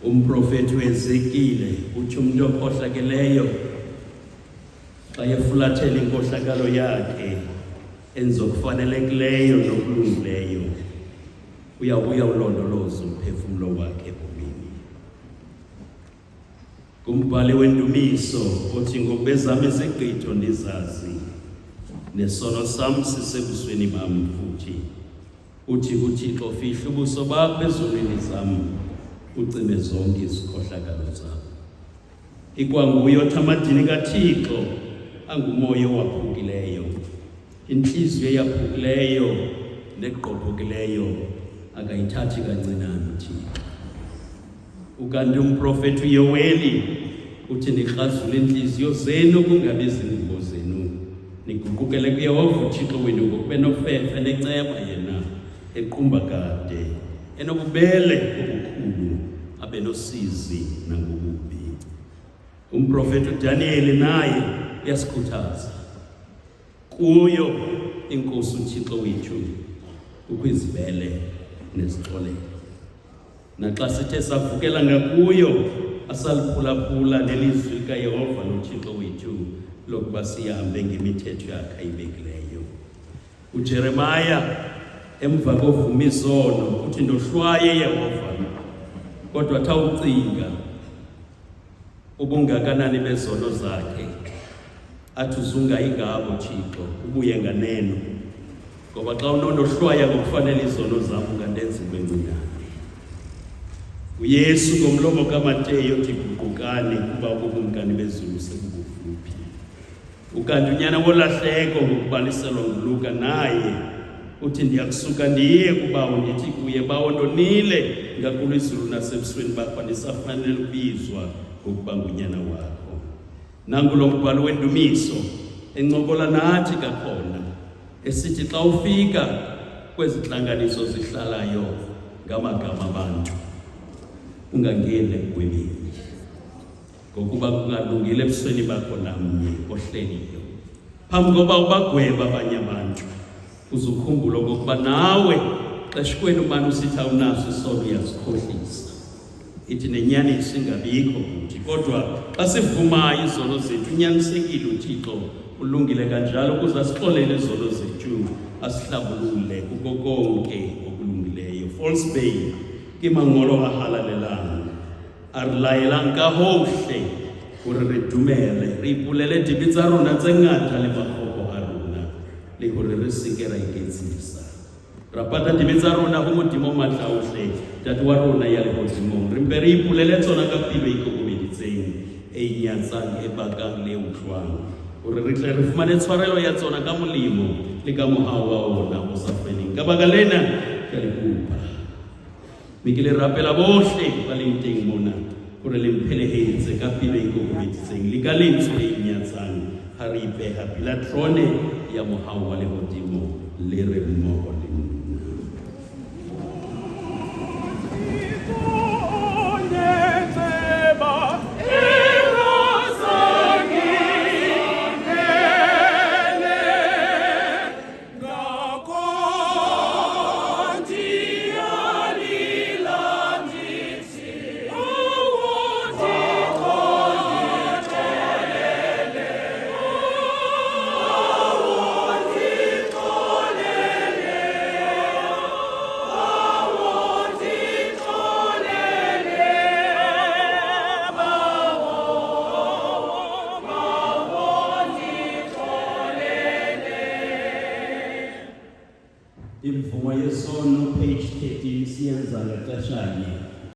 Umprofethi uEzekile uthi umuntu okhohlakeleyo xa efulathela inkohlakalo yakhe enza okufanelekileyo nokulungileyo uyabuya ulondoloza umphefumulo wakhe ebomini. Kumbhali wendumiso uthi ngokubezama izigqitho ndizazi nesono sam sisebusweni bam futhi uthi uThixo fihla ubuso bakho ezonweni zam ucime zonke izikhohlakalo zam. Ikwanguye othi amadini kaThixo angumoya owaphukileyo, inhliziyo eyaphukileyo neqophokileyo akayithathi kancinane uThixo. Ukanti umprofethi uYoweli uthi nikrazule inhliziyo zenu kungabi zingubo zenu, niguqukele kuYehova uThixo wenu ngokube nofefe neceba yena equmba kade enobubele obukhulu abe nosizi nangobubi. Umprofethi uDaniel naye uyasikhuthaza kuyo inkosi uThixo wethu ukwizibele nezixolelo. Naxa sithe savukela ngakuyo asaliphulaphula nelizwi likaYehova noThixo wethu lokuba sihambe ngemithetho yakhe ayibekileyo. uJeremaya emva kovuma izono uthi ndohlwaye Yehova, kodwa tha ucinga ubungakanani bezono zakhe athi uzungayingabo Thixo ubuye nganeno, ngoba xa unondohlwaya ngokufanele izono zam ungandenza bencinane. uYesu ngomlomo kaMateyu uthi guqukani kuba ubumkani bezulu sebukufuphi. Ukanti unyana wolahleko ngokubaliselwa nguLuka naye uthi ndiyakusuka ndiye kubawo ndithi kuye bawo ndonile ngakulo izulu nasebusweni bakho ndisafanele ukubizwa ngokuba ngunyana wakho. Nangulo mbhalo wendumiso encokola nathi kakhona esithi xa ufika kwezi ntlanganiso zihlalayo ngamagama abantu ungangeni ekugwebeni, ngokuba kungalungile ebusweni bakho namnye ohleliyo. Phambi koba ubagweba abanye abantu uzukhumbula okokuba nawe xeshikweni umane usithi awunaso isono uyasikhohlisa. Ithi nenyaniso ingabikho kuthi, kodwa xa sivumayo izono zethu unyanisekile uThixo ulungile kanjalo ukuze asixolele izono zethu asihlabulule kuko konke okulungileyo. False Bay ke mangolo a halalelang a re laelang ka hohle hore re dumele re ipulele dibe tsa rona tse ngata le makgoko a rona le hore re seke ra iketsisa. Ra pata dibe tsa rona ho modimo matla ohle tate wa rona ya lehodimong, re mpe re ipulele tsona ka pelo e ikokobeditseng e inyatsang e bakang le utlwang hore re tle re fumane tshwarelo ya tsona ka molemo le ka mohau wa ona o sa feleng. Ka baka lena ke a le kopa mme ke le rapela bohle ba leng teng mona hore le mphelehetse ka pelo e ikokobeditseng le ka lentswe le inyatsang ha re ipeha pela trone ya mohau wa lehodimo le re mmoho le nna. Imvumo yesono page 13 siyenza ngexeshanye.